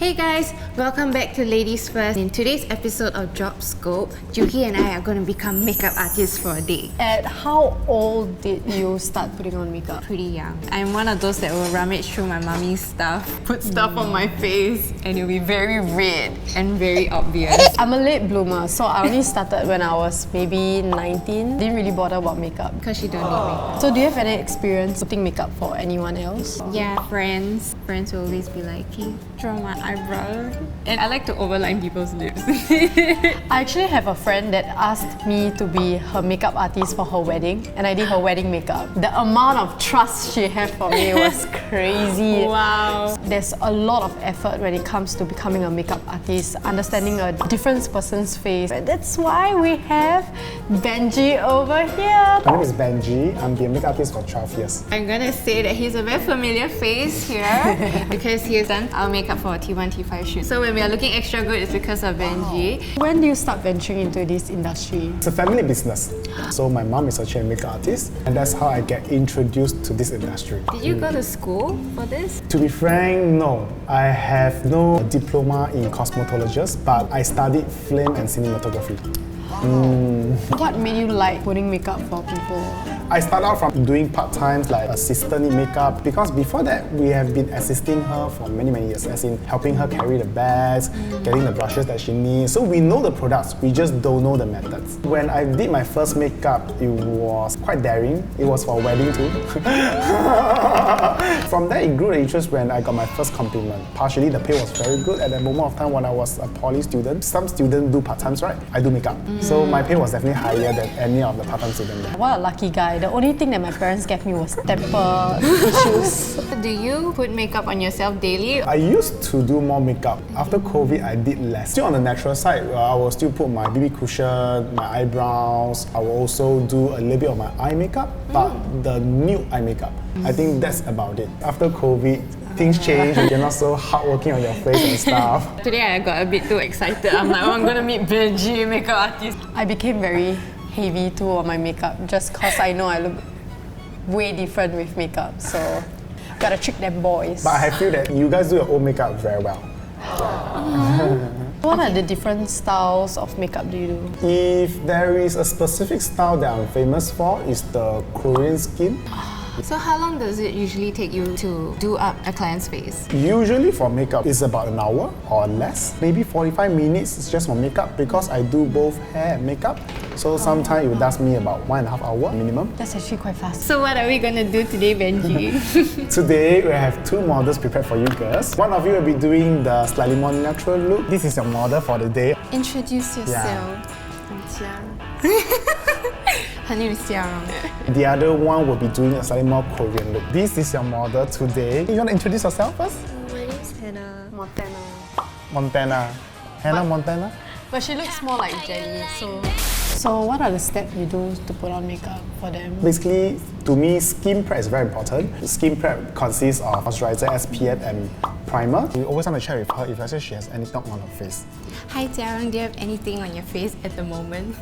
Hey guys, welcome back to Ladies First. In today's episode of Job Scope, Juhi and I are going to become makeup artists for a day. At how old did you start putting on makeup? Pretty young. I'm one of those that will rummage through my mummy's stuff, put stuff on my face, and it'll be very red and very obvious. I'm a late bloomer, so I only started when I was maybe 19. Didn't really bother about makeup. Because you don't need makeup. So do you have any experience putting makeup for anyone else? Yeah, friends. Friends will always be like, "Can you draw my eyebrows?" And I like to overline people's lips. I actually have a friend that asked me to be her makeup artist for her wedding, and I did her wedding makeup. The amount of trust she had for me was crazy. Wow. There's a lot of effort when it comes to becoming a makeup artist, understanding a different person's face. That's why we have Benji over here. My name is Benji. I'm the makeup artist for 12 years. I'm gonna say that he's a very familiar face here because he has done our makeup for a T1, T5 shoot. So when we are looking extra good, it's because of Benji. When do you start venturing into this industry? It's a family business. So my mom is actually a makeup artist, and that's how I get introduced to this industry. Did you go to school for this? To be frank, no. I have no diploma in cosmetologist, but I studied film and cinematography. What made you like putting makeup for people? I started out from doing part-time like assistant in makeup because before that we have been assisting her for many years, as in helping her carry the bags, getting the brushes that she needs. So we know the products, we just don't know the methods. When I did my first makeup, it was quite daring. It was for a wedding too. From there it grew the interest when I got my first compliment. Partially the pay was very good at that moment of time when I was a poly student. Some students do part-times, right? I do makeup. So my pay was definitely higher than any of the part-time students there. What a lucky guy. The only thing that my parents gave me was temper issues. Do you put makeup on yourself daily? I used to do more makeup. After COVID, I did less. Still on the natural side, I will still put my BB cushion, my eyebrows. I will also do a little bit of my eye makeup, but the nude eye makeup. I think that's about it. After COVID, things change, you're not so hardworking on your face and stuff. Today I got a bit too excited. I'm like, oh, I'm gonna meet Benji, makeup artist. I became very heavy too on my makeup just cause I know I look way different with makeup, so gotta trick them boys. But I feel that you guys do your own makeup very well. What are the different styles of makeup do you do? If there is a specific style that I'm famous for, is the Korean skin. So how long does it usually take you to do up a client's face? Usually for makeup, it's about an hour or less. Maybe 45 minutes is just for makeup because I do both hair and makeup. So sometimes it will last me about 1.5 hours minimum. That's actually quite fast. So what are we gonna do today, Benji? Today, we have two models prepared for you girls. One of you will be doing the slightly more natural look. This is your model for the day. Introduce yourself. Her name is Xiaorong. The other one will be doing a slightly more Korean look. This is your model today. You want to introduce yourself first? My name is Hannah. Montana. Hannah Montana? But she looks more like Jenny, so... So what are the steps you do to put on makeup for them? Basically, to me, skin prep is very important. Skin prep consists of moisturizer, SPF, and primer. We always want to check with her if let's say she has anything on her face. Hi Xiaorong, do you have anything on your face at the moment?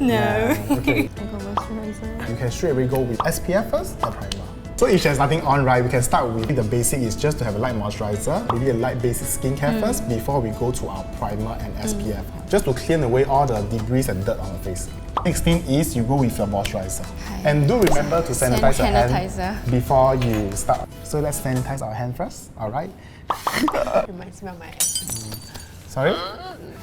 No. Yeah, okay. I got moisturizer. You can straight away go with SPF first or primer. So if she has nothing on, right, we can start with the basic is just to have a light moisturizer, maybe a light basic skincare first before we go to our primer and SPF. Just to clean away all the debris and dirt on the face. Next thing is you go with your moisturizer. And do remember to sanitize your hand before you start. So let's sanitize our hand first, alright? Reminds me of my ex. Sorry?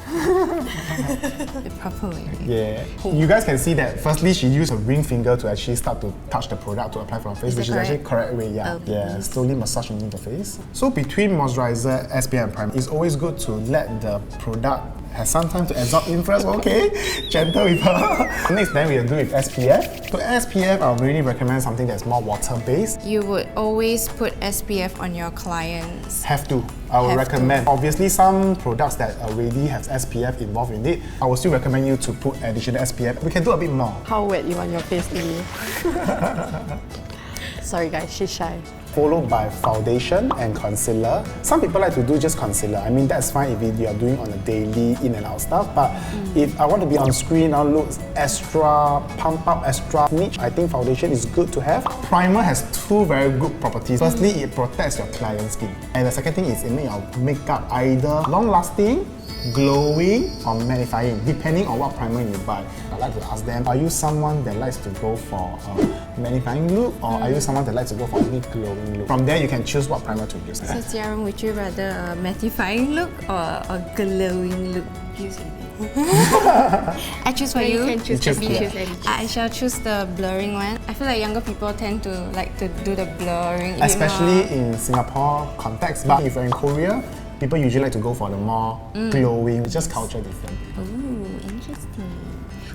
The proper way. Yeah. You guys can see that firstly she used her ring finger to actually start to touch the product to apply for her face, which is actually correct way, yeah. Yeah, slowly massaging the face. So between moisturizer, SPF and primer, it's always good to let the product have some time to absorb in first, okay? Gentle with her. Next then we'll do with SPF. So SPF, I would really recommend something that's more water-based. You would always put SPF on your clients. Have to. I would Have recommend. Obviously, some products that already have SPF involved in it, I would still recommend you to put additional SPF. We can do a bit more. How wet you want your face to be? Sorry guys, she's shy. followed by foundation and concealer. Some people like to do just concealer. I mean, that's fine if you are doing on a daily in and out stuff, but if I want to be on screen, now looks extra pump up, extra niche, I think foundation is good to have. Primer has two very good properties. Firstly, it protects your client's skin. And the second thing is it makes your makeup either long-lasting, glowing or mattifying, depending on what primer you buy. I like to ask them, are you someone that likes to go for a mattifying look, or are you someone that likes to go for a glowing look? From there, you can choose what primer to use. So Tiara, would you rather a mattifying look or a glowing look? I choose for you. You can choose Choose, the yeah. choose any. I shall choose the blurring one. I feel like younger people tend to like to do the blurring. a bit Especially more. in Singapore context, but if you're in Korea, people usually like to go for the more glowing, just culture different. Ooh, interesting.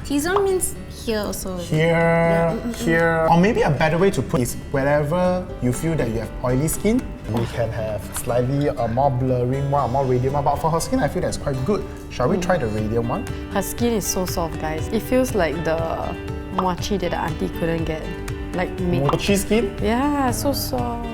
T-zone means here also. Here, here, or maybe a better way to put is wherever you feel that you have oily skin, we can have slightly a more blurring one, a more radiant one. But for her skin, I feel that's quite good. Shall we try the radiant one? Her skin is so soft, guys. It feels like the mochi that the auntie couldn't get. Like me. Mochi skin? Yeah, so soft.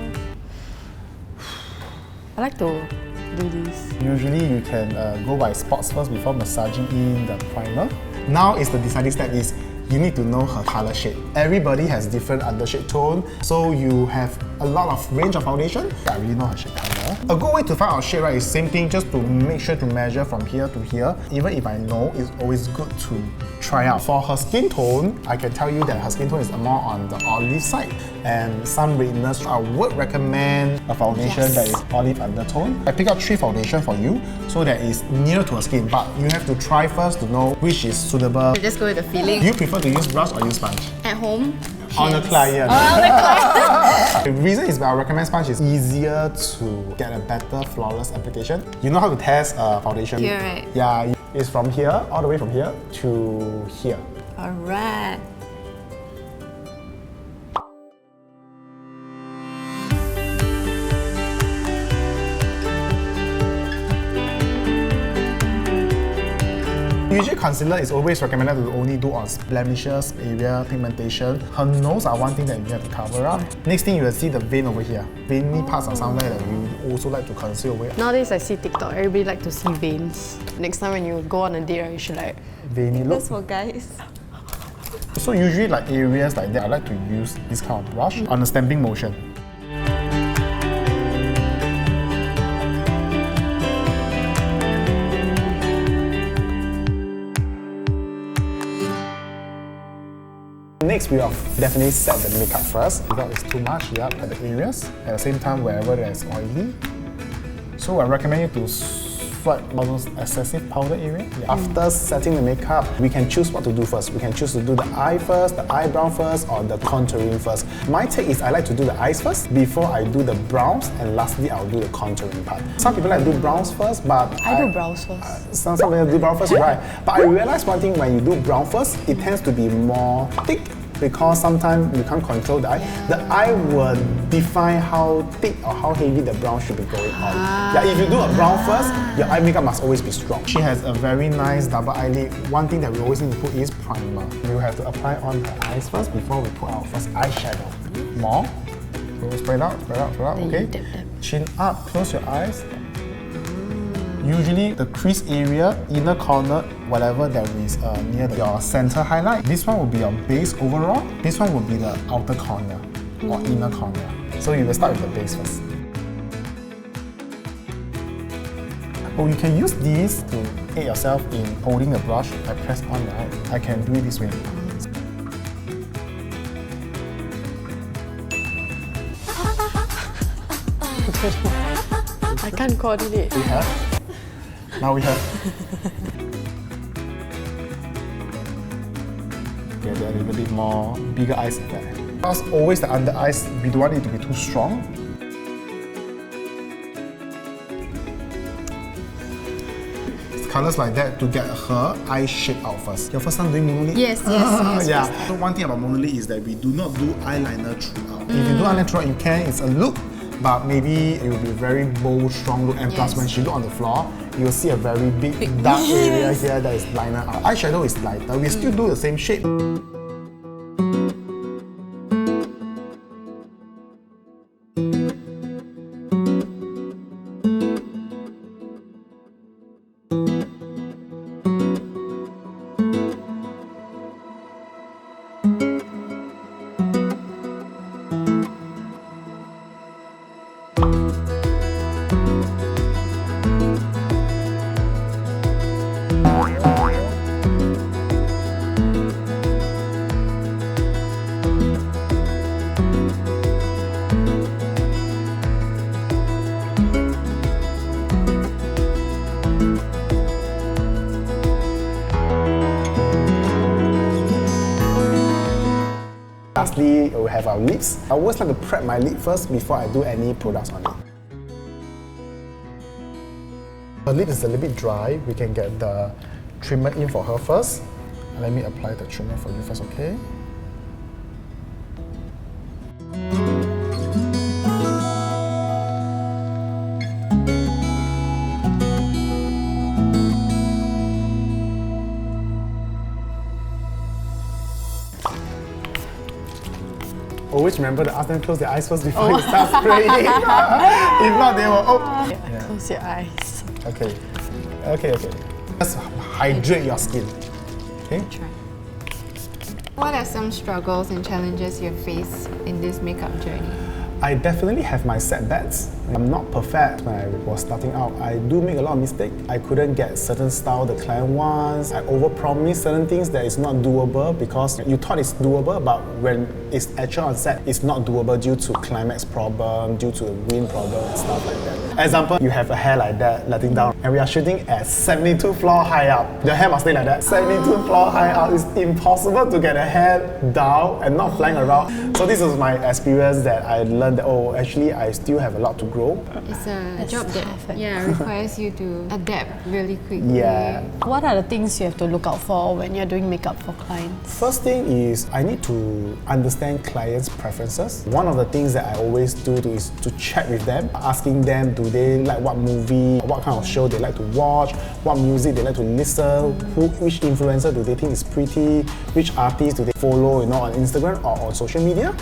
I like to do this. Usually you can go by spots first before massaging in the primer. Now is the deciding step is you need to know her color shade. Everybody has different undershade tone, so you have a lot of range of foundation. I really know her shade color. A good way to find out shade, right, is same thing, just to make sure to measure from here to here. Even if I know, it's always good to try out. For her skin tone, I can tell you that her skin tone is more on the olive side and some redness. I would recommend a foundation that is olive undertone. I pick out 3 foundations for you so that it's near to her skin, but you have to try first to know which is suitable. You just go with the feeling. Do you prefer to use brush or use sponge? At home. On the hands. client. On the client. The reason is I recommend sponge is easier to get a better flawless application. You know how to test a foundation? Here, right? Yeah, it's from here, all the way from here to here. Alright. Usually concealer is always recommended to only do on blemishes, area, pigmentation. Her nose are one thing that you have to cover up. Next thing you will see the vein over here. Veiny parts are somewhere that you also like to conceal away. Nowadays I see TikTok, everybody like to see veins. Next time when you go on a date, right, you should like... Veiny look. That's for guys. So usually like areas like that, I like to use this kind of brush on a stamping motion. Next, we will definitely set the makeup first. Without it's too much, at the areas. At the same time, wherever there's oily. So I recommend you to swipe all those excessive powder area. After setting the makeup, we can choose what to do first. We can choose to do the eye first, the eyebrow first, or the contouring first. My take is I like to do the eyes first before I do the brows, and lastly I'll do the contouring part. Some people like to do brows first, but I do brows first. some people do brow first, right? But I realized one thing, when you do brow first, it tends to be more thick because sometimes you can't control the eye. The eye will define how thick or how heavy the brow should be going on. Yeah, if you do a brow first, your eye makeup must always be strong. She has a very nice double eyelid. One thing that we always need to put is primer. You have to apply on her eyes first before we put our first eyeshadow. More. So spread out, spread out, spread out, Then okay? you dip them. Chin up, close your eyes. Usually the crease area, inner corner, whatever that is near your center highlight. This one will be your base overall. This one will be the outer corner or inner corner. So you will start with the base first. Oh, you can use these to aid yourself in holding the brush. I press on, right? I can do it this way. I can't coordinate. We have. Now we have. Get a little bit more bigger eyes effect. Because always the under eyes, we don't want it to be too strong. Colors like that to get her eye shape out first. Your first time doing monolith? Yes, yes. Yeah. So one thing about monolith is that we do not do eyeliner throughout. If you do eyeliner throughout, you can. It's a look, but maybe it will be very bold, strong look. And plus, when she look on the floor, you'll see a very big dark area here that is liner out. Eyeshadow is lighter. We still do the same shape. lastly, we have our lips. I always like to prep my lip first before I do any products on it. Her lip is a little bit dry. We can get the trimmer in for her first. Let me apply the trimmer for you first, okay? Always remember to ask them to close their eyes first before you start spraying. If not, they will. Oh. Yeah. Close your eyes. Okay. Just hydrate your skin. Okay. Try. What are some struggles and challenges you face in this makeup journey? I definitely have my setbacks. I'm not perfect when I was starting out. I do make a lot of mistakes. I couldn't get certain style the client wants. I overpromise certain things that is not doable because you thought it's doable, but when it's actually on set, it's not doable due to climax problem, due to wind problem and stuff like that. Example, you have a hair like that, letting down, and we are shooting at 72 floor high up. The hair must stay like that. 72 floor high up. It's impossible to get a hair down and not flying around. So this was my experience that I learned that, oh, actually I still have a lot to grow. It's a job that requires you to adapt really quickly. Yeah. What are the things you have to look out for when you're doing makeup for clients? First thing is I need to understand clients' preferences. One of the things that I always do is to chat with them, asking them do they like what movie, what kind of show they like to watch, what music they like to listen, which influencer do they think is pretty, which artist do they follow, on Instagram or on social media.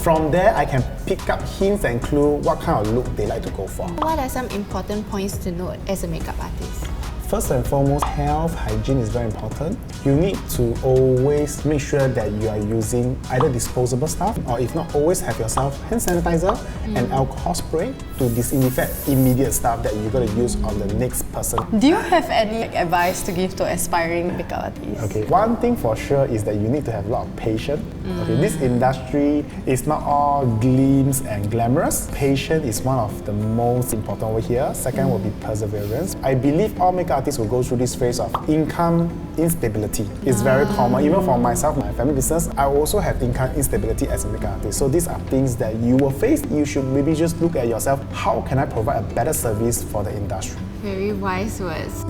From there, I can pick up hints and clues what kind of look they like to go for. What are some important points to note as a makeup artist? First and foremost, health, hygiene is very important. You need to always make sure that you are using either disposable stuff or if not, always have yourself hand sanitizer and alcohol spray to disinfect immediate stuff that you're going to use on the next person. Do you have any advice to give to aspiring makeup artists? Okay, one thing for sure is that you need to have a lot of patience. Okay, this industry is not all gleams and glamorous. Patience is one of the most important over here. Second will be perseverance. I believe all makeup artists will go through this phase of income instability. It's very common. Even for myself, my family business, I also have income instability as a makeup artist. So these are things that you will face. You should maybe just look at yourself. How can I provide a better service for the industry? Very wise words.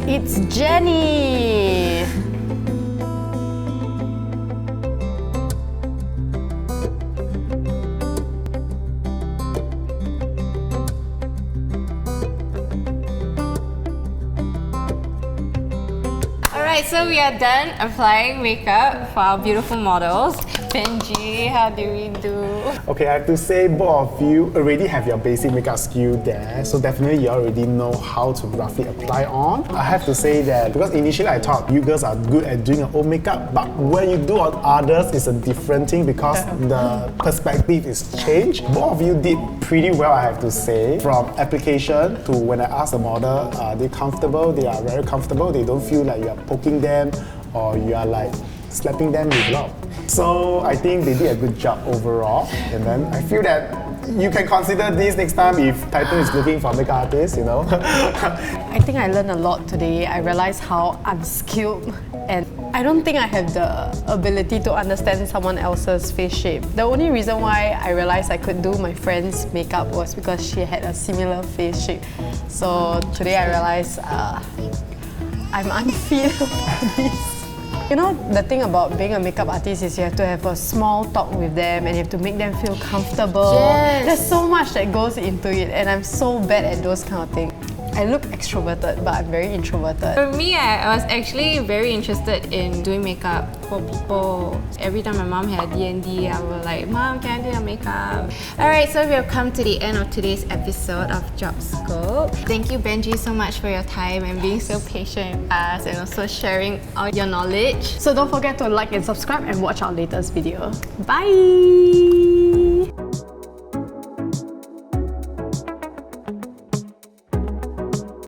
It's Jenny! Alright, so we are done applying makeup for our beautiful models. Benji, how do we do? Okay, I have to say both of you already have your basic makeup skill there, so definitely you already know how to roughly apply on. I have to say that because initially I thought you girls are good at doing your own makeup, but when you do on others, it's a different thing because the perspective is changed. Both of you did pretty well, I have to say. From application to when I ask the model, are they comfortable? They are very comfortable. They don't feel like you are poking them or you are like slapping them with love. So I think they did a good job overall. And then I feel that you can consider this next time if Titan is looking for makeup artists, I think I learned a lot today. I realized how unskilled and I don't think I have the ability to understand someone else's face shape. The only reason why I realized I could do my friend's makeup was because she had a similar face shape. So today I realized I'm unfit for this. The thing about being a makeup artist is you have to have a small talk with them and you have to make them feel comfortable. Yes. There's so much that goes into it and I'm so bad at those kind of things. I look extroverted, but I'm very introverted. For me, I was actually very interested in doing makeup for people. Every time my mom had D&D, I was like, Mom, can I do your makeup? Alright, so we have come to the end of today's episode of Job Scope. Thank you, Benji, so much for your time and being so patient with us and also sharing all your knowledge. So don't forget to like and subscribe and watch our latest video. Bye!